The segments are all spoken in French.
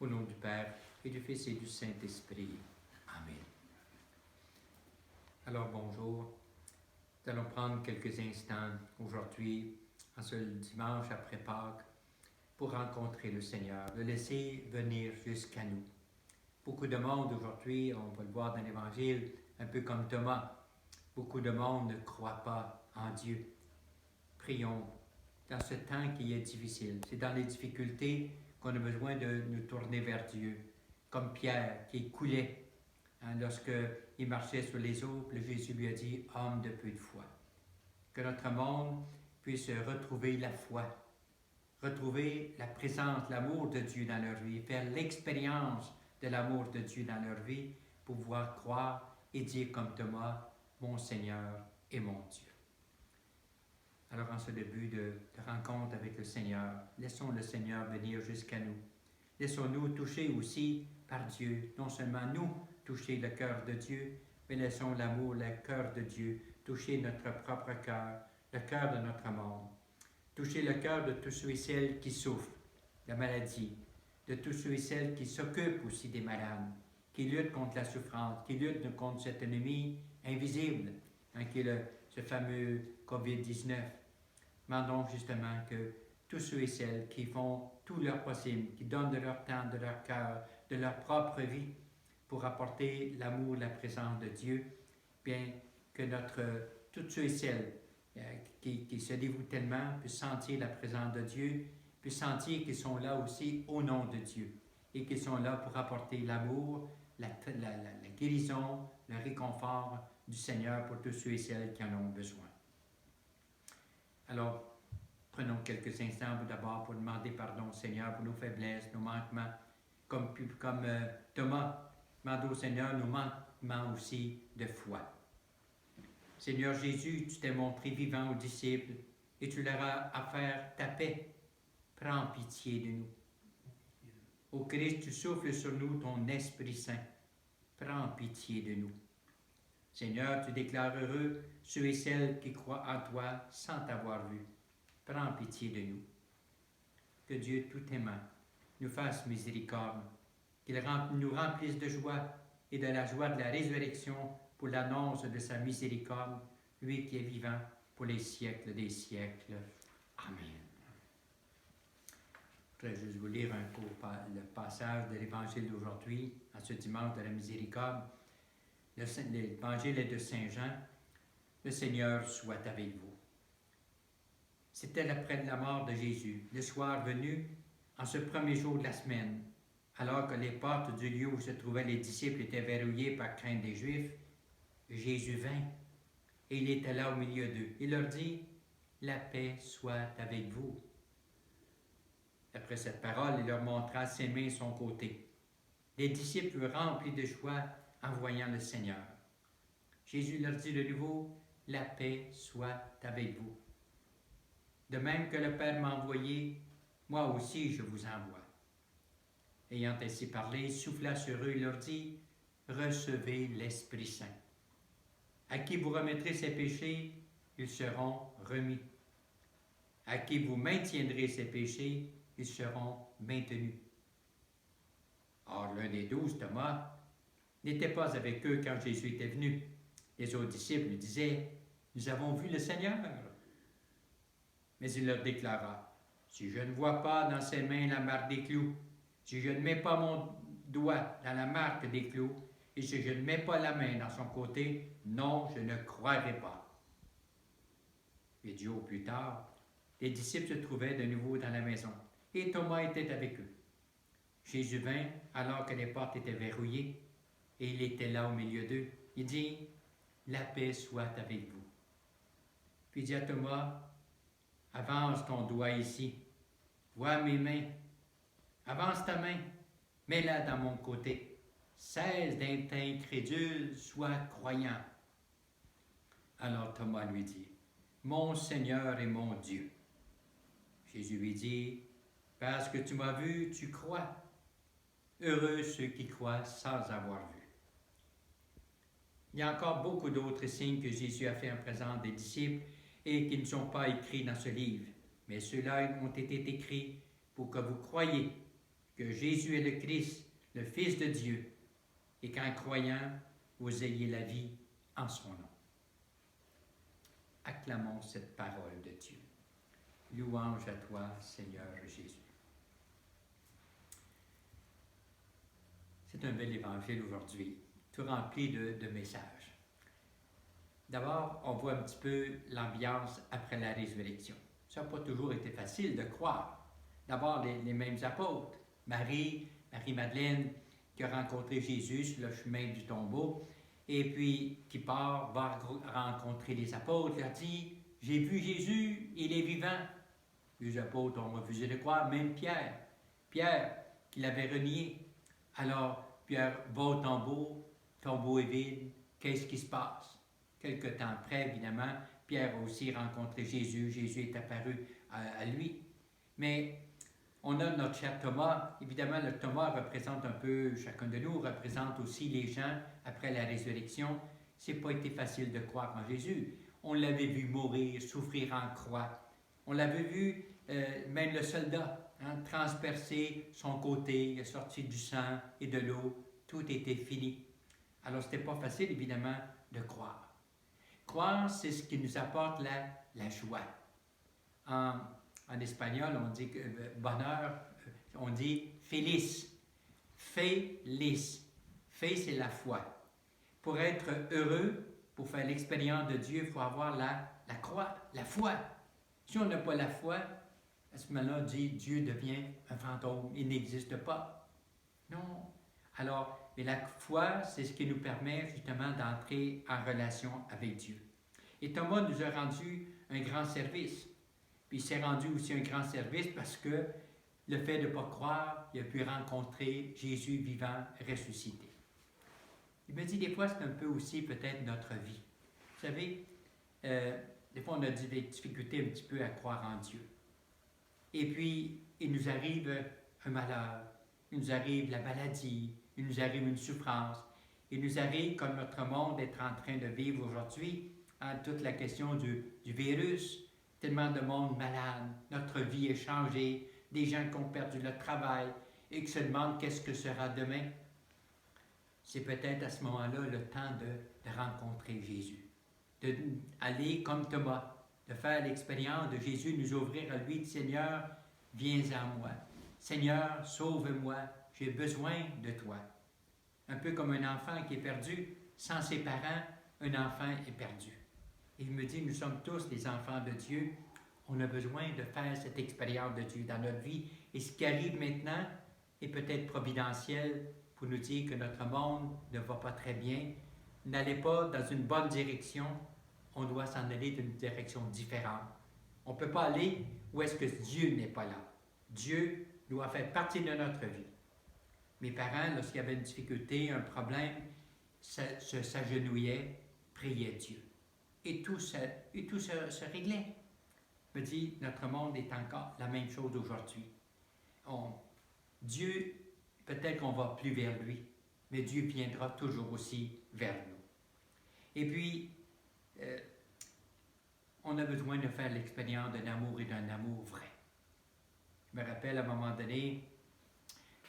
Au nom du Père, et du Fils et du Saint-Esprit. Amen. Alors bonjour. Nous allons prendre quelques instants aujourd'hui, en ce dimanche après Pâques, pour rencontrer le Seigneur, le laisser venir jusqu'à nous. Beaucoup de monde aujourd'hui, on va le voir dans l'Évangile, un peu comme Thomas, beaucoup de monde ne croit pas en Dieu. Prions dans ce temps qui est difficile. C'est dans les difficultés qu'on a besoin de nous tourner vers Dieu. Comme Pierre qui coulait lorsqu'il marchait sur les eaux, Jésus lui a dit « Homme de peu de foi ». Que notre monde puisse retrouver la foi, retrouver la présence, l'amour de Dieu dans leur vie, faire l'expérience de l'amour de Dieu dans leur vie, pour pouvoir croire et dire comme Thomas « Mon Seigneur et mon Dieu ». Alors en ce début de rencontre avec le Seigneur, laissons le Seigneur venir jusqu'à nous. Laissons-nous toucher aussi par Dieu, non seulement nous toucher le cœur de Dieu, mais laissons l'amour, le cœur de Dieu, toucher notre propre cœur, le cœur de notre monde. Toucher le cœur de tous ceux et celles qui souffrent de maladie, de tous ceux et celles qui s'occupent aussi des malades, qui luttent contre la souffrance, qui luttent contre cet ennemi invisible, qui est ce fameux COVID-19. Demandons justement que tous ceux et celles qui font tout leur possible, qui donnent de leur temps, de leur cœur, de leur propre vie pour apporter l'amour, la présence de Dieu, bien que tous ceux et celles qui se dévouent tellement puissent sentir la présence de Dieu, puissent sentir qu'ils sont là aussi au nom de Dieu et qu'ils sont là pour apporter l'amour, la guérison, le réconfort du Seigneur pour tous ceux et celles qui en ont besoin. Alors, prenons quelques instants d'abord pour demander pardon au Seigneur pour nos faiblesses, nos manquements, comme Thomas demande au Seigneur nos manquements aussi de foi. Seigneur Jésus, tu t'es montré vivant aux disciples et tu leur as offert ta paix. Prends pitié de nous. Ô Christ, tu souffles sur nous ton Esprit Saint. Prends pitié de nous. Seigneur, tu déclares heureux ceux et celles qui croient en toi sans t'avoir vu. Prends pitié de nous. Que Dieu tout aimant nous fasse miséricorde, qu'il nous remplisse de joie et de la joie de la résurrection pour l'annonce de sa miséricorde, lui qui est vivant pour les siècles des siècles. Amen. Je voudrais juste vous lire le passage de l'Évangile d'aujourd'hui, à ce dimanche de la miséricorde. L'Évangile est de Saint Jean. Le Seigneur soit avec vous. C'était après la mort de Jésus, le soir venu, en ce premier jour de la semaine, alors que les portes du lieu où se trouvaient les disciples étaient verrouillées par crainte des Juifs. Jésus vint, et il était là au milieu d'eux. Il leur dit, « La paix soit avec vous. » Après cette parole, il leur montra ses mains et son côté. Les disciples furent remplis de joie en voyant le Seigneur. Jésus leur dit de nouveau, « La paix soit avec vous. De même que le Père m'a envoyé, moi aussi je vous envoie. » Ayant ainsi parlé, il souffla sur eux et leur dit, « Recevez l'Esprit Saint. À qui vous remettrez ses péchés, ils seront remis. À qui vous maintiendrez ses péchés, ils seront maintenus. » Or, l'un des 12, Thomas, n'était pas avec eux quand Jésus était venu. Les autres disciples lui disaient, « Nous avons vu le Seigneur. » Mais il leur déclara, « Si je ne vois pas dans ses mains la marque des clous, si je ne mets pas mon doigt dans la marque des clous, et si je ne mets pas la main dans son côté, non, je ne croirai pas. » 8 jours plus tard, les disciples se trouvaient de nouveau dans la maison, et Thomas était avec eux. Jésus vint alors que les portes étaient verrouillées, et il était là au milieu d'eux. Il dit, « La paix soit avec vous. » Puis il dit à Thomas, « Avance ton doigt ici, vois mes mains. Avance ta main, mets-la dans mon côté. Cesse d'être incrédule, sois croyant. » Alors Thomas lui dit, « Mon Seigneur et mon Dieu. » Jésus lui dit, « Parce que tu m'as vu, tu crois. Heureux ceux qui croient sans avoir vu. » Il y a encore beaucoup d'autres signes que Jésus a fait en présence des disciples et qui ne sont pas écrits dans ce livre, mais ceux-là ont été écrits pour que vous croyiez que Jésus est le Christ, le Fils de Dieu, et qu'en croyant, vous ayez la vie en son nom. Acclamons cette parole de Dieu. Louange à toi, Seigneur Jésus. C'est un bel évangile aujourd'hui, tout rempli de messages. D'abord, on voit un petit peu l'ambiance après la résurrection. Ça n'a pas toujours été facile de croire. D'abord, les mêmes apôtres, Marie-Madeleine, qui a rencontré Jésus sur le chemin du tombeau, et puis qui part, va rencontrer les apôtres, leur dit « J'ai vu Jésus, il est vivant ». Les apôtres ont refusé de croire, même Pierre, qui l'avait renié. Alors, Pierre va au tombeau est vide, qu'est-ce qui se passe? Quelque temps après, évidemment, Pierre a aussi rencontré Jésus, Jésus est apparu à lui. Mais on a notre cher Thomas, évidemment le Thomas représente un peu, chacun de nous représente aussi les gens après la résurrection. C'est pas été facile de croire en Jésus. On l'avait vu mourir, souffrir en croix. On l'avait vu, même le soldat, transpercer son côté, il est sorti du sang et de l'eau, tout était fini. Alors c'était pas facile évidemment de croire. Croire, c'est ce qui nous apporte la joie. En espagnol, on dit bonheur, on dit feliz. Feliz. Fe, c'est la foi. Pour être heureux, pour faire l'expérience de Dieu, il faut avoir la foi. Si on n'a pas la foi, à ce moment-là, Dieu devient un fantôme, il n'existe pas. Non. Alors, mais la foi, c'est ce qui nous permet justement d'entrer en relation avec Dieu. Et Thomas nous a rendu un grand service. Puis il s'est rendu aussi un grand service parce que le fait de ne pas croire, il a pu rencontrer Jésus vivant, ressuscité. Il me dit des fois, c'est un peu aussi peut-être notre vie. Vous savez, des fois on a des difficultés un petit peu à croire en Dieu. Et puis, il nous arrive un malheur, il nous arrive la maladie, il nous arrive une souffrance, il nous arrive, comme notre monde est en train de vivre aujourd'hui, toute la question du virus, tellement de monde malade, notre vie est changée, des gens qui ont perdu leur travail et qui se demandent qu'est-ce que sera demain. C'est peut-être à ce moment-là le temps de rencontrer Jésus, d'aller comme Thomas, de faire l'expérience de Jésus, nous ouvrir à lui, Seigneur, viens à moi. Seigneur, sauve-moi, j'ai besoin de toi. Un peu comme un enfant qui est perdu, sans ses parents, un enfant est perdu. Et il me dit, nous sommes tous des enfants de Dieu, on a besoin de faire cette expérience de Dieu dans notre vie. Et ce qui arrive maintenant est peut-être providentiel pour nous dire que notre monde ne va pas très bien, n'allez pas dans une bonne direction, on doit s'en aller d'une direction différente. On ne peut pas aller où est-ce que Dieu n'est pas là. Dieu doit faire partie de notre vie. Mes parents, lorsqu'il y avait une difficulté, un problème, s'agenouillaient, priaient Dieu. Et tout se réglait. Je me dis, notre monde est encore la même chose aujourd'hui. Dieu, peut-être qu'on va plus vers lui, mais Dieu viendra toujours aussi vers nous. Et puis, on a besoin de faire l'expérience d'un amour et d'un amour vrai. Je me rappelle à un moment donné,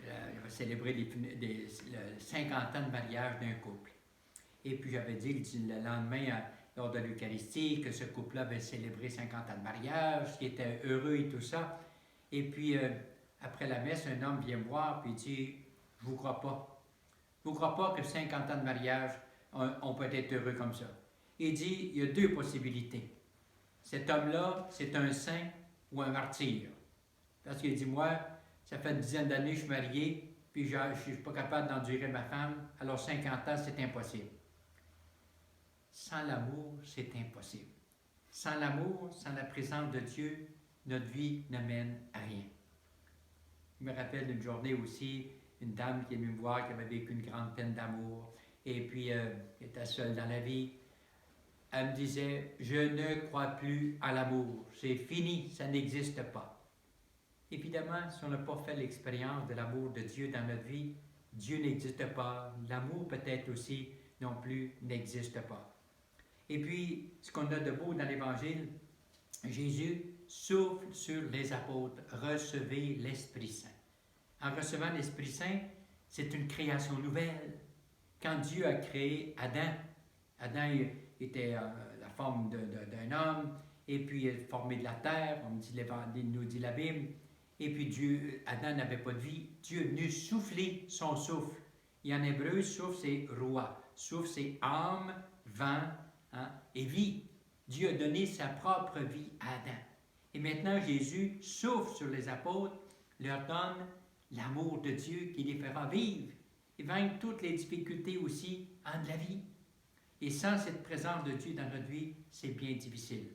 il va célébrer les 50 ans de mariage d'un couple. Et puis j'avais dit le lendemain, lors de l'Eucharistie, que ce couple-là avait célébré 50 ans de mariage, qu'il était heureux et tout ça. Et puis, après la messe, un homme vient me voir et dit, « Je ne vous crois pas. Je ne vous crois pas que 50 ans de mariage, on peut être heureux comme ça. » Il dit, il y a deux possibilités. Cet homme-là, c'est un saint ou un martyr. Parce qu'il dit, moi, ça fait une dizaine d'années que je suis marié, puis je ne suis pas capable d'endurer ma femme, alors 50 ans, c'est impossible. Sans l'amour, c'est impossible. Sans l'amour, sans la présence de Dieu, notre vie ne mène à rien. Je me rappelle d'une journée aussi, une dame qui est venue me voir, qui avait vécu une grande peine d'amour, et puis elle était seule dans la vie. Elle me disait, je ne crois plus à l'amour, c'est fini, ça n'existe pas. Évidemment, si on n'a pas fait l'expérience de l'amour de Dieu dans notre vie, Dieu n'existe pas, l'amour peut-être aussi non plus n'existe pas. Et puis, ce qu'on a de beau dans l'Évangile, Jésus souffle sur les apôtres, recevez l'Esprit Saint. en recevant l'Esprit Saint, c'est une création nouvelle. Quand Dieu a créé Adam, Adam était la forme d'un homme, et puis formé de la terre, nous dit la Bible, et puis Adam n'avait pas de vie. Dieu est venu souffler son souffle. Et en hébreu, souffle c'est roi. Souffle c'est âme, vent, hein, et vie. Dieu a donné sa propre vie à Adam. Et maintenant, Jésus souffle sur les apôtres, leur donne l'amour de Dieu qui les fera vivre et vaincre toutes les difficultés aussi en de la vie. Et sans cette présence de Dieu dans notre vie, c'est bien difficile.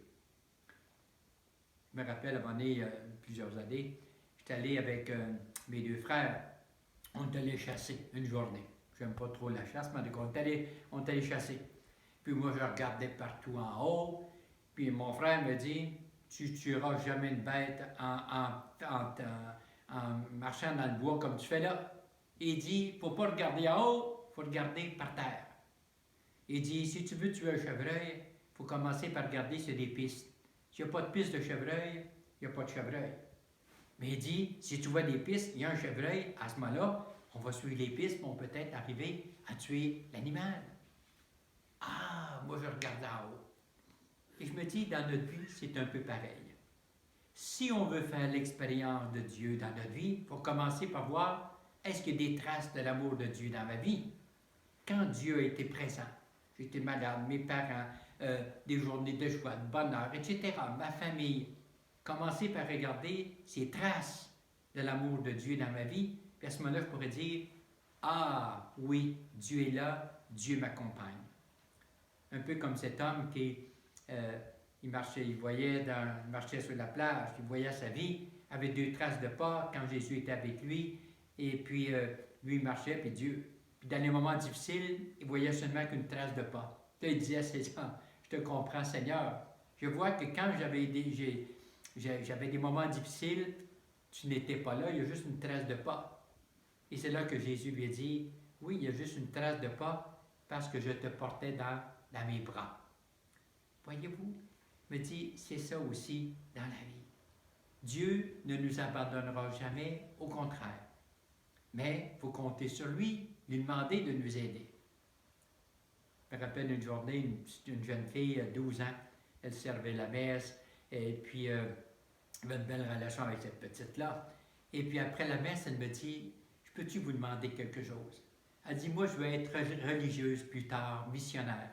Je me rappelle, à un moment donné, plusieurs années, j'étais allé avec mes deux frères, on est allé chasser une journée. J'aime pas trop la chasse, mais on est allé chasser. Puis moi, je regardais partout en haut, puis mon frère me dit, tu tueras jamais une bête en marchant dans le bois comme tu fais là. Il dit, il ne faut pas regarder en haut, il faut regarder par terre. Il dit, si tu veux tuer un chevreuil, il faut commencer par regarder sur des pistes. S'il n'y a pas de piste de chevreuil, il n'y a pas de chevreuil. Mais il dit, si tu vois des pistes, il y a un chevreuil, à ce moment-là, on va suivre les pistes, on peut peut-être arriver à tuer l'animal. Ah, moi je regarde en haut. Et je me dis, dans notre vie, c'est un peu pareil. Si on veut faire l'expérience de Dieu dans notre vie, il faut commencer par voir, est-ce qu'il y a des traces de l'amour de Dieu dans ma vie? Quand Dieu a été présent, j'étais malade, mes parents, des journées de joie, de bonheur, etc., ma famille, commencer par regarder ces traces de l'amour de Dieu dans ma vie, puis à ce moment-là, je pourrais dire, ah oui, Dieu est là, Dieu m'accompagne. Un peu comme cet homme qui, il marchait sur la plage, il voyait sa vie, avait 2 traces de pas quand Jésus était avec lui, et puis lui il marchait, puis Dieu, puis dans les moments difficiles, il voyait seulement qu'une trace de pas. Puis il disait à Seigneur, je te comprends Seigneur, je vois que quand j'avais des moments difficiles, tu n'étais pas là, il y a juste une trace de pas. Et c'est là que Jésus lui a dit, oui, il y a juste une trace de pas parce que je te portais dans mes bras. Voyez-vous, me dit, c'est ça aussi dans la vie. Dieu ne nous abandonnera jamais, au contraire. Mais il faut compter sur lui, lui demander de nous aider. Je me rappelle une journée, une jeune fille, 12 ans, elle servait la messe, et puis elle avait une belle relation avec cette petite-là. Et puis après la messe, elle me dit, peux-tu vous demander quelque chose? Elle dit, moi je veux être religieuse plus tard, missionnaire.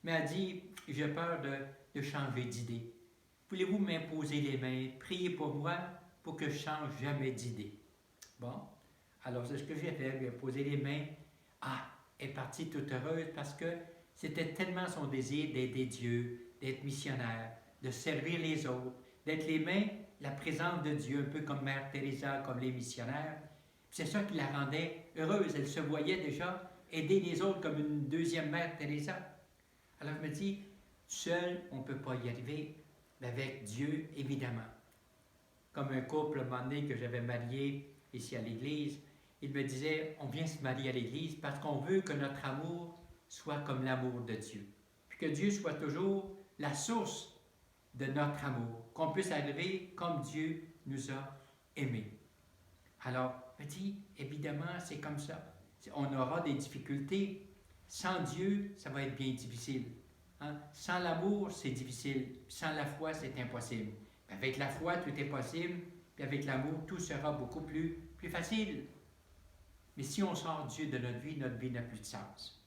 Mais elle dit, j'ai peur de changer d'idée. Voulez-vous m'imposer les mains, prier pour moi pour que je change jamais d'idée? Bon, alors c'est ce que j'ai fait, lui ai posé les mains. Ah, elle est partie toute heureuse parce que c'était tellement son désir d'aider Dieu, d'être missionnaire, de servir les autres, d'être les mains, la présence de Dieu, un peu comme Mère Teresa, comme les missionnaires. C'est ça qui la rendait heureuse. Elle se voyait déjà aider les autres comme une deuxième Mère Teresa. Alors je me dis, seul, on ne peut pas y arriver, mais avec Dieu, évidemment. Comme un couple, à un moment donné, que j'avais marié ici à l'église, il me disait, on vient se marier à l'église parce qu'on veut que notre amour soit comme l'amour de Dieu. Puis que Dieu soit toujours la source de notre amour. Qu'on puisse arriver comme Dieu nous a aimés. Alors, je me dis, évidemment, c'est comme ça. On aura des difficultés. Sans Dieu, ça va être bien difficile. Hein? Sans l'amour, c'est difficile. Sans la foi, c'est impossible. Puis avec la foi, tout est possible. Puis avec l'amour, tout sera beaucoup plus facile. Mais si on sort Dieu de notre vie n'a plus de sens.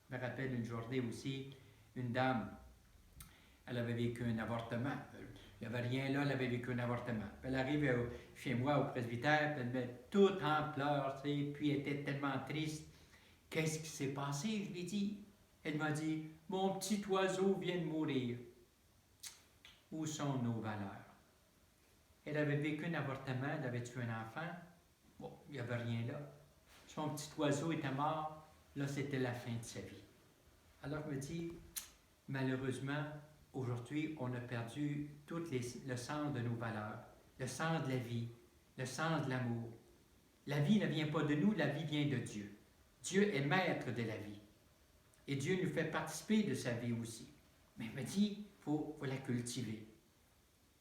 Je me rappelle une journée aussi, une dame, elle avait vécu un avortement. Il n'y avait rien là, elle avait vécu un avortement. Puis elle arrive chez moi au presbytère, puis elle me met tout en pleurs, puis elle était tellement triste. Qu'est-ce qui s'est passé? Je lui ai dit. Elle m'a dit, mon petit oiseau vient de mourir. Où sont nos valeurs? Elle avait vécu un avortement, elle avait tué un enfant. Bon, il n'y avait rien là. Son petit oiseau était mort. Là, c'était la fin de sa vie. Alors je me dis, malheureusement, aujourd'hui, on a perdu tout le sens de nos valeurs, le sens de la vie, le sens de l'amour. La vie ne vient pas de nous, la vie vient de Dieu. Dieu est maître de la vie. Et Dieu nous fait participer de sa vie aussi. Mais il me dit, il faut la cultiver.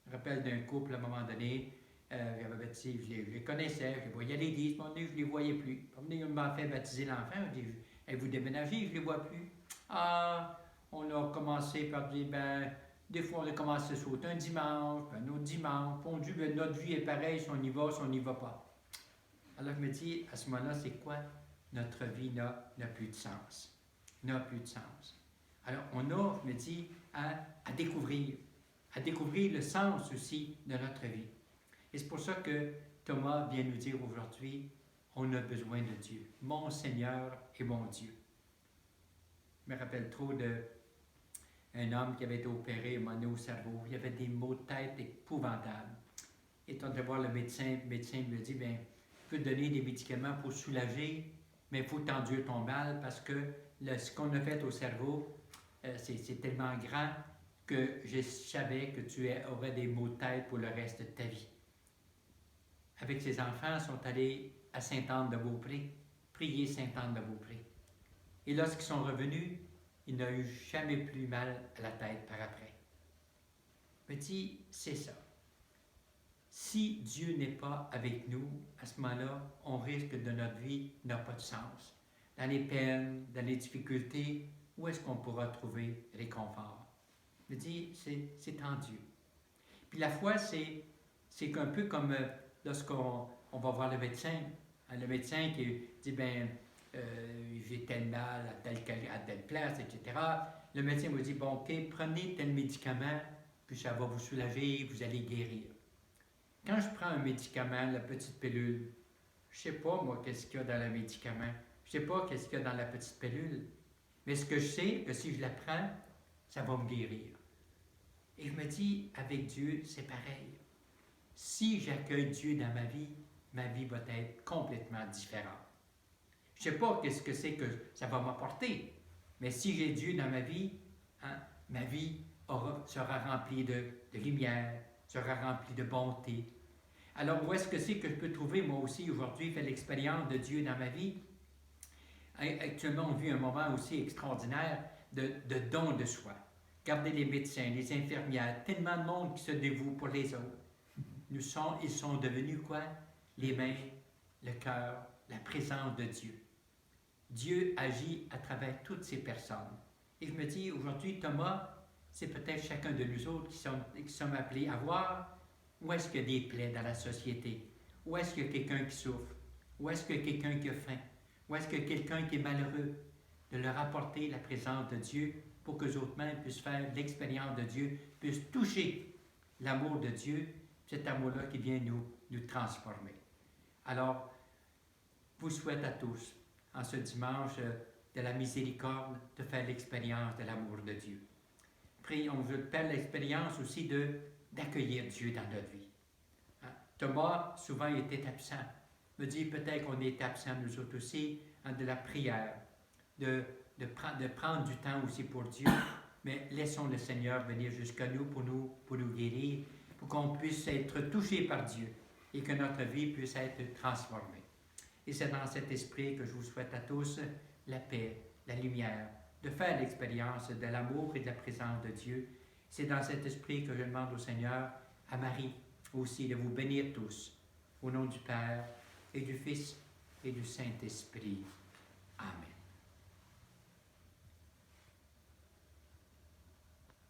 Je me rappelle d'un couple à un moment donné, j'avais baptisé, je les connaissais, je les voyais à l'église, puis je ne les voyais plus. Puis on m'a fait baptiser l'enfant, je dis, vous déménagez, je ne les vois plus. Ah, on a commencé par dire, ben, des fois on a commencé à sauter un dimanche, puis un autre dimanche, puis on dit, ben, notre vie est pareille, si on y va, si on n'y va pas. Alors je me dis, à ce moment-là, c'est quoi? Notre vie n'a plus de sens. N'a plus de sens. Alors on a, je me dis, à découvrir le sens aussi de notre vie. Et c'est pour ça que Thomas vient nous dire aujourd'hui, on a besoin de Dieu. Mon Seigneur et mon Dieu. Je me rappelle trop d'un homme qui avait été opéré, moné au cerveau. Il avait des maux de tête épouvantables. Et quand de voir le médecin me dit, bien, je peux te donner des médicaments pour soulager, mais il faut t'endurer ton mal parce que ce qu'on a fait au cerveau, c'est tellement grand que je savais que tu aurais des maux de tête pour le reste de ta vie. Avec ses enfants, ils sont allés à Sainte-Anne-de-Beaupré, prier Sainte-Anne-de-Beaupré. Et lorsqu'ils sont revenus, il n'a eu jamais plus mal à la tête par après. Je me dis, c'est ça. Si Dieu n'est pas avec nous, à ce moment-là, on risque de notre vie n'a pas de sens. Dans les peines, dans les difficultés, où est-ce qu'on pourra trouver réconfort? Je me dis, c'est en Dieu. Puis la foi, c'est un peu comme lorsqu'on va voir le médecin. Le médecin qui dit, ben, j'ai tel mal à telle place, etc. Le médecin vous dit, bon, ok, prenez tel médicament, puis ça va vous soulager, vous allez guérir. Quand je prends un médicament, la petite pilule, je ne sais pas, moi, qu'est-ce qu'il y a dans le médicament. Je ne sais pas qu'est-ce qu'il y a dans la petite pilule. Mais ce que je sais, que si je la prends, ça va me guérir. Et je me dis, avec Dieu, c'est pareil. Si j'accueille Dieu dans ma vie va être complètement différente. Je ne sais pas qu'est-ce que c'est que ça va m'apporter, mais si j'ai Dieu dans ma vie sera remplie de lumière, sera remplie de bonté. Alors, où est-ce que c'est que je peux trouver, moi aussi, aujourd'hui, faire l'expérience de Dieu dans ma vie? Actuellement, on vit un moment aussi extraordinaire de don de soi. Regardez les médecins, les infirmières, tellement de monde qui se dévoue pour les autres. Ils sont devenus quoi? Les mains, le cœur, la présence de Dieu. Dieu agit à travers toutes ces personnes. Et je me dis, aujourd'hui, Thomas, c'est peut-être chacun de nous autres qui sommes appelés à voir où est-ce qu'il y a des plaies dans la société, où est-ce qu'il y a quelqu'un qui souffre, où est-ce qu'il y a quelqu'un qui a faim, où est-ce qu'il y a quelqu'un qui est malheureux, de leur apporter la présence de Dieu pour que les autres mêmes puissent faire l'expérience de Dieu, puissent toucher l'amour de Dieu, cet amour-là qui vient nous transformer. Alors, je vous souhaite à tous, en ce dimanche de la miséricorde, de faire l'expérience de l'amour de Dieu. Prions, je faire l'expérience aussi d'accueillir Dieu dans notre vie. Thomas, souvent, était absent. Me dit peut-être qu'on est absent, nous autres aussi, de la prière, de prendre du temps aussi pour Dieu, mais laissons le Seigneur venir jusqu'à nous pour nous guérir, pour qu'on puisse être touché par Dieu et que notre vie puisse être transformée. Et c'est dans cet esprit que je vous souhaite à tous la paix, la lumière, de faire l'expérience de l'amour et de la présence de Dieu. C'est dans cet esprit que je demande au Seigneur, à Marie aussi, de vous bénir tous, au nom du Père et du Fils et du Saint-Esprit. Amen.